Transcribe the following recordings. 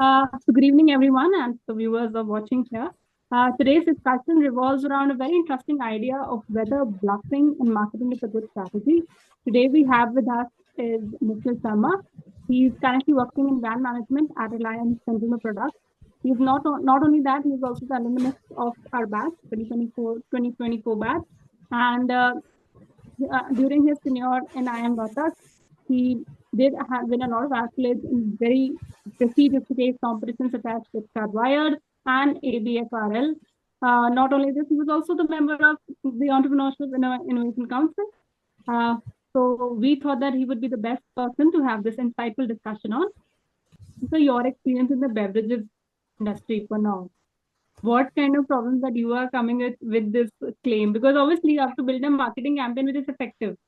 Good evening, everyone, and the viewers are watching here. Today's discussion revolves around a very interesting idea of whether bluffing in marketing is a good strategy. Today, we have with us is Mr. Sharma. He's currently working in brand management at Reliance Consumer Products. He's not only that, he's also the alumnus of our batch, 2024 batch. And during his tenure in IM Rohtak, he did win a lot of accolades in very prestigious state competitions such as Flipkart Wired and ABFRL. Not only this, he was also the member of the Entrepreneurship Innovation Council. Uh, so we thought that he would be the best person to have this insightful discussion on. So your experience in the beverages industry for now, what kind of problems that you are coming with this claim? Because obviously you have to build a marketing campaign which is effective.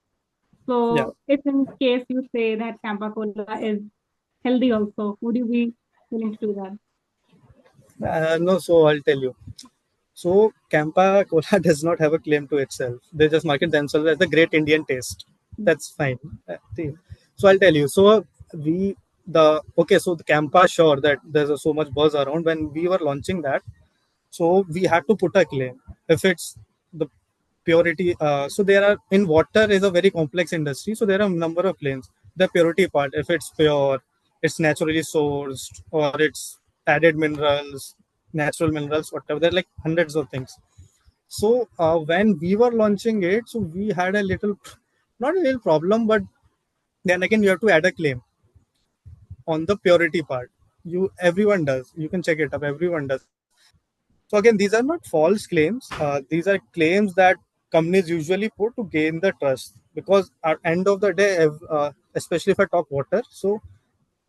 Yeah, So if in case you say that Campa Cola is healthy also, would you be willing to do that? no, so I'll tell you. So, Campa Cola does not have a claim to itself. They just market themselves as the great Indian taste. That's fine. So, I'll tell you. So, so the Campa, sure, that there's so much buzz around. When we were launching that, so we had to put a claim. If it's the purity, so there are in water is a very complex industry. So, there are a number of claims. The purity part, if it's pure, it's naturally sourced, or it's added minerals, natural minerals, whatever. There are like hundreds of things. So when we were launching it, so we had a little, not a little problem, but then again you have to add a claim on the purity part. Everyone does. You can check it up. Everyone does. So again, these are not false claims. These are claims that companies usually put to gain the trust. Because at end of the day, especially if I talk water, so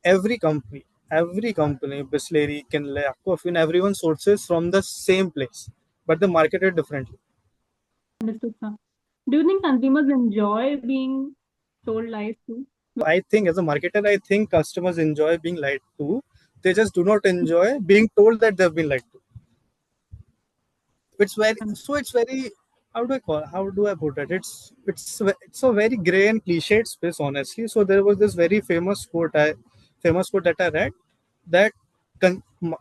every company, Bisleri, Kinley, Aquafin, everyone sources from the same place, but they market it differently. Understood, sir. Do you think consumers enjoy being told lies too? I think as a marketer, I think customers enjoy being lied to. They just do not enjoy being told that they've been lied to. It's very how do I put it? It's a very gray and cliched space, honestly. So there was this very famous quote that I read that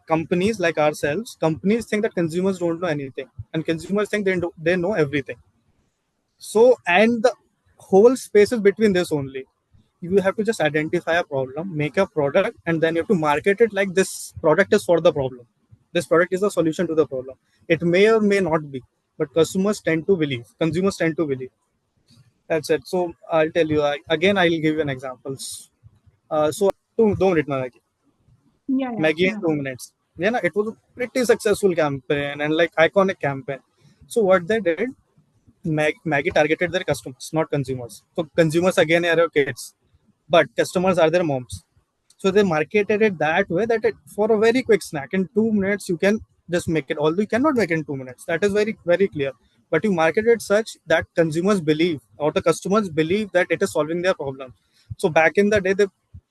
companies like ourselves, companies think that consumers don't know anything, and consumers think they know everything. So, and the whole space is between this only. You have to just identify a problem, make a product, and then you have to market it like this product is for the problem. This product is a solution to the problem. It may or may not be, but consumers tend to believe. That's it. So I'll tell you again. I'll give you an examples. So 2 minutes, Maggie. Yeah, yeah, Maggie in yeah. 2 minutes. Yeah, it was a pretty successful campaign and like iconic campaign. So what they did, Maggie targeted their customers, not consumers. So consumers again are your kids, but customers are their moms. So they marketed it that way that for a very quick snack in 2 minutes you can just make it. Although you cannot make it in 2 minutes, that is very clear. But you market it such that consumers believe or the customers believe that it is solving their problem. So back in the day,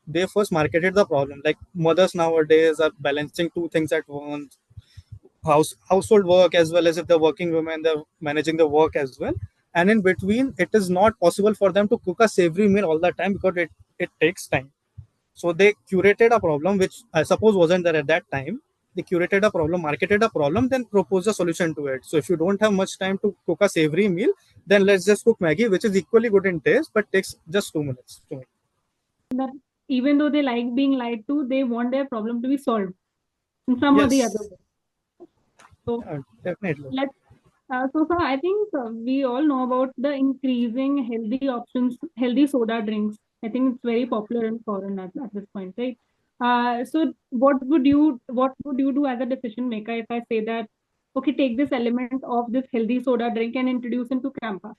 they first marketed the problem. Like mothers nowadays are balancing two things at once, household work as well as if they're working women, they're managing the work as well. And in between, it is not possible for them to cook a savory meal all the time because it takes time. So they curated a problem which I suppose wasn't there at that time. They curated a problem, marketed a problem, then proposed a solution to it. So if you don't have much time to cook a savory meal, then let's just cook Maggie, which is equally good in taste but takes just 2 minutes to make. That even though they like being lied to, they want their problem to be solved in some or the other Yes, way. So definitely. let's so I think we all know about the increasing healthy options, healthy soda drinks. I think it's very popular in foreign at this point, right? So what would you do as a decision maker if I say that, okay, take this element of this healthy soda drink and introduce into Campa?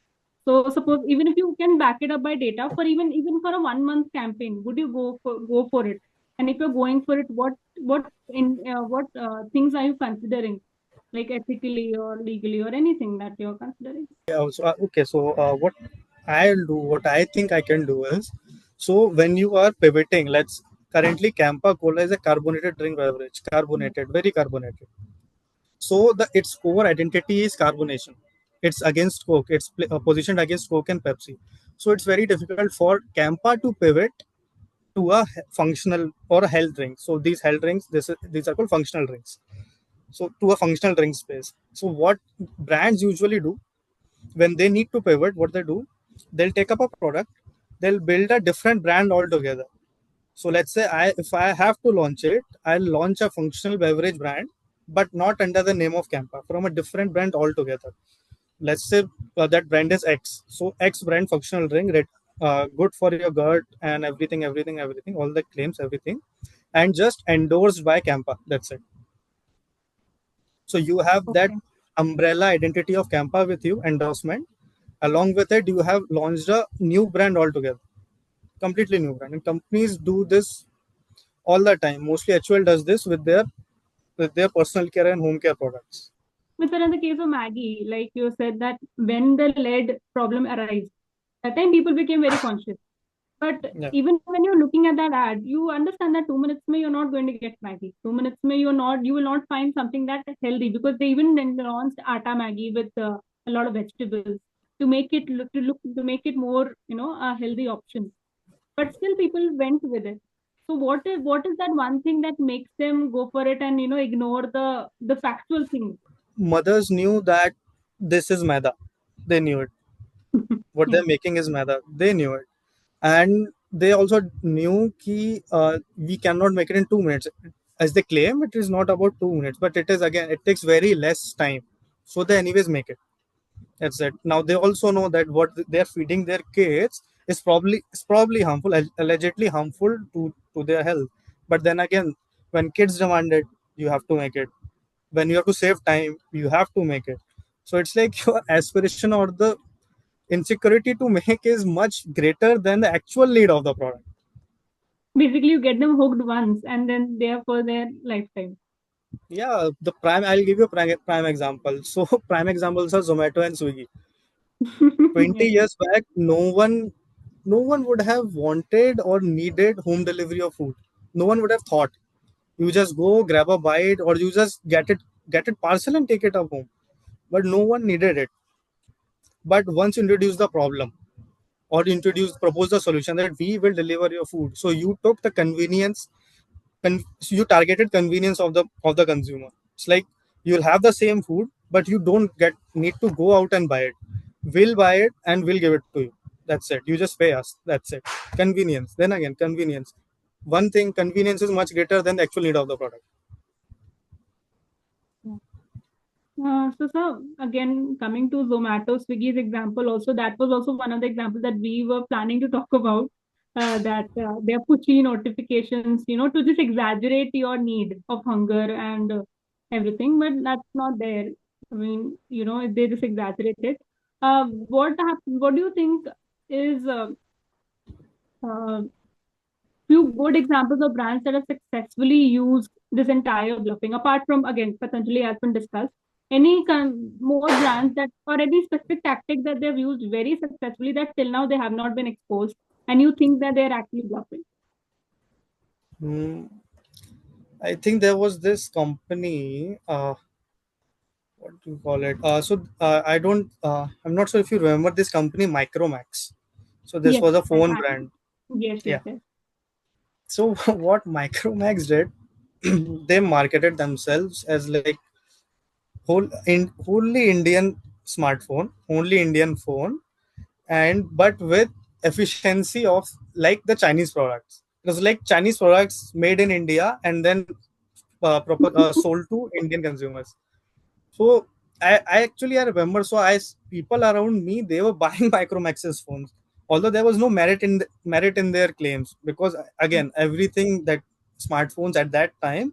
So suppose even if you can back it up by data for even for a 1 month campaign, would you go for it? And if you're going for it, what things are you considering? Like ethically or legally or anything that you're considering. Yeah, so, okay, so what I think I can do is, so when you are pivoting, let's currently Campa Cola is a carbonated drink beverage, carbonated, very carbonated. So its core identity is carbonation. It's against Coke. It's positioned against Coke and Pepsi. So it's very difficult for Campa to pivot to a functional or a health drink. So these health drinks, these are called functional drinks. So to a functional drink space. So what brands usually do when they need to pivot, what they do, they'll take up a product, they'll build a different brand altogether. So let's say if I have to launch it, I'll launch a functional beverage brand, but not under the name of Campa, from a different brand altogether. Let's say that brand is X. So X brand functional drink, good for your gut and everything, all the claims, everything, and just endorsed by Campa. That's it. So you have that Okay. umbrella identity of Campa with you, endorsement. Along with it, you have launched a new brand altogether, completely new brand. And companies do this all the time. Mostly HUL does this with their personal care and home care products. But then in the case of Maggie, like you said that when the lead problem arose, that time people became very conscious. But Yeah. even when you're looking at that ad, you understand that 2 minutes may you're not going to get Maggie. 2 minutes may you will not find something that is healthy because they even then launched Atta Maggie with a lot of vegetables to make it to make it more a healthy option. But still people went with it. So what is that one thing that makes them go for it and ignore the factual thing? Mothers knew that this is maida. They knew it. What Yeah. they're making is maida. They knew it. And they also knew that we cannot make it in 2 minutes. As they claim, it is not about 2 minutes, but it is, again, it takes very less time. So they anyways make it. That's it. Now they also know that what they're feeding their kids is probably harmful, allegedly harmful to their health. But then again, when kids demand it, you have to make it. When you have to save time, you have to make it. So it's like your aspiration or the insecurity to make is much greater than the actual need of the product. Basically, you get them hooked once and then they are for their lifetime. Yeah, the prime. I'll give you a prime example. So prime examples are Zomato and Swiggy. 20 Yes. years back, no one would have wanted or needed home delivery of food. No one would have thought. You just go grab a bite, or you just get it parcel and take it up home. But no one needed it. But once you introduce the problem, or propose the solution that we will deliver your food, so you took the convenience, you targeted convenience of the consumer. It's like you'll have the same food, but you don't get need to go out and buy it. We'll buy it and we'll give it to you. That's it. You just pay us. That's it. Convenience. Then again, convenience. One thing, convenience is much greater than the actual need of the product. So again, coming to Zomato, Swiggy's example, also that was also one of the examples that we were planning to talk about. That their pushy notifications, to just exaggerate your need of hunger and everything, but that's not there. I mean, they just exaggerate it. What do you think is uh, few good examples of brands that have successfully used this entire bluffing, apart from, again, Patanjali has been discussed. Any more brands that, or any specific tactic that they've used very successfully that till now they have not been exposed, and you think that they're actually bluffing? Hmm, I think there was this company. What do you call it? I don't. I'm not sure if you remember this company, Micromax. So this Yes, was a I, phone I brand. yes, yes, Yeah. yes. So what Micromax did, they marketed themselves as like wholly Indian smartphone, only Indian phone, and but with efficiency of like the Chinese products. It was like Chinese products made in India and then sold to Indian consumers. So I remember. So people around me, they were buying Micromax's phones, although there was no merit in their claims, because again, everything that smartphones at that time,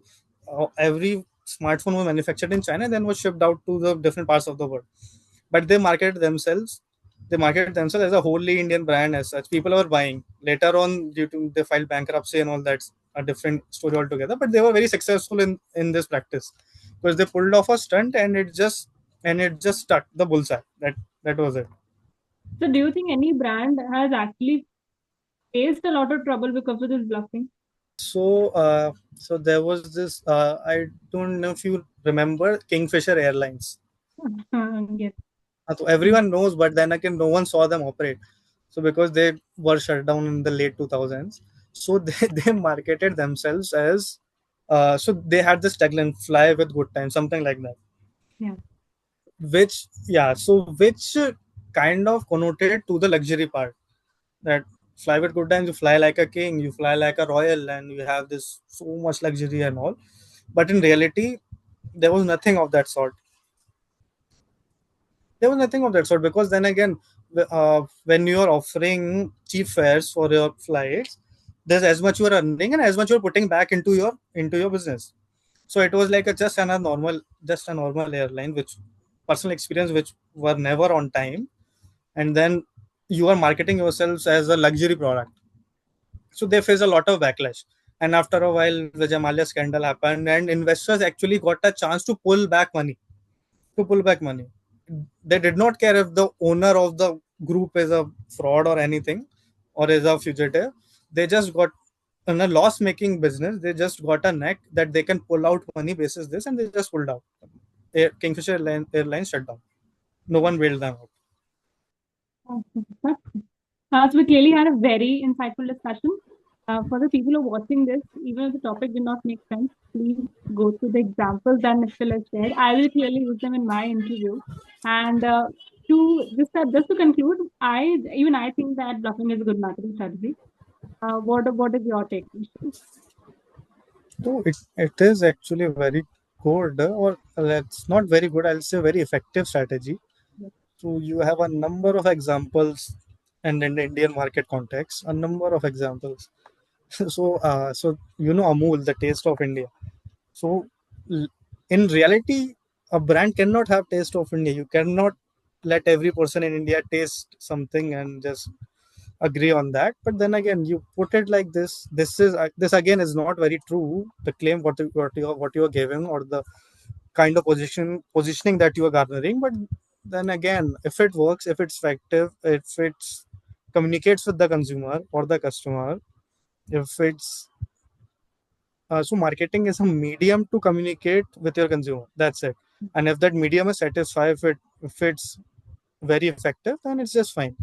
every smartphone was manufactured in China, then was shipped out to the different parts of the world. But they marketed themselves as a wholly Indian brand as such. People were buying. Later on, due to they filed bankruptcy and all, that's a different story altogether. But they were very successful in this practice because they pulled off a stunt and it just stuck the bullseye. That was it. So, do you think any brand has actually faced a lot of trouble because of this bluffing? So there was this. I don't know if you remember Kingfisher Airlines. Yes. So everyone knows, but then again, no one saw them operate. So because they were shut down in the late 2000s. So they marketed themselves as so they had this tagline, fly with good time, something like that. Yeah. Which, yeah, so which kind of connoted to the luxury part, that fly with good times, you fly like a king, you fly like a royal, and you have this so much luxury and all. But in reality, there was nothing of that sort. There was nothing of that sort, because then again, when you are offering cheap fares for your flights, there's as much you are earning and as much you're putting back into your business. So it was like a just a normal airline, which personal experience, which were never on time, and then you are marketing yourselves as a luxury product. So they face a lot of backlash. And after a while, the Jamalia scandal happened, and investors actually got a chance to pull back money. To pull back money, they did not care if the owner of the group is a fraud or anything, or is a fugitive. They just got in a loss-making business. They just got a neck that they can pull out money basis this, and they just pulled out. Kingfisher Airlines shut down. No one bailed them out. So we clearly had a very insightful discussion. For the people who are watching this, even if the topic did not make sense, please go through the examples that Nischal has shared. I will clearly use them in my interview. And just to conclude, I think that bluffing is a good marketing strategy. What is your take, Nishchal? So it is actually very good, or it's not very good. I'll say very effective strategy. Yes. So you have a number of examples, and in the Indian market context, a number of examples. So Amul, the taste of India. So l- in reality, a brand cannot have taste of India. You cannot let every person in India taste something and just agree on that. But then again, you put it like this. This again is not very true. The claim what you are giving, or the kind of positioning that you are garnering. But then again, if it works, if it's effective, if it's communicates with the consumer or the customer, if it's so marketing is a medium to communicate with your consumer. That's it. And if that medium is satisfied, if it's very effective, then it's just fine.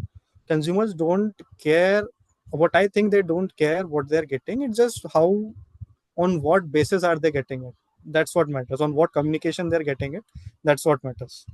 Consumers don't care. What I think, they don't care what they're getting. It's just how, on what basis are they getting it. That's what matters. On what communication they're getting it. That's what matters.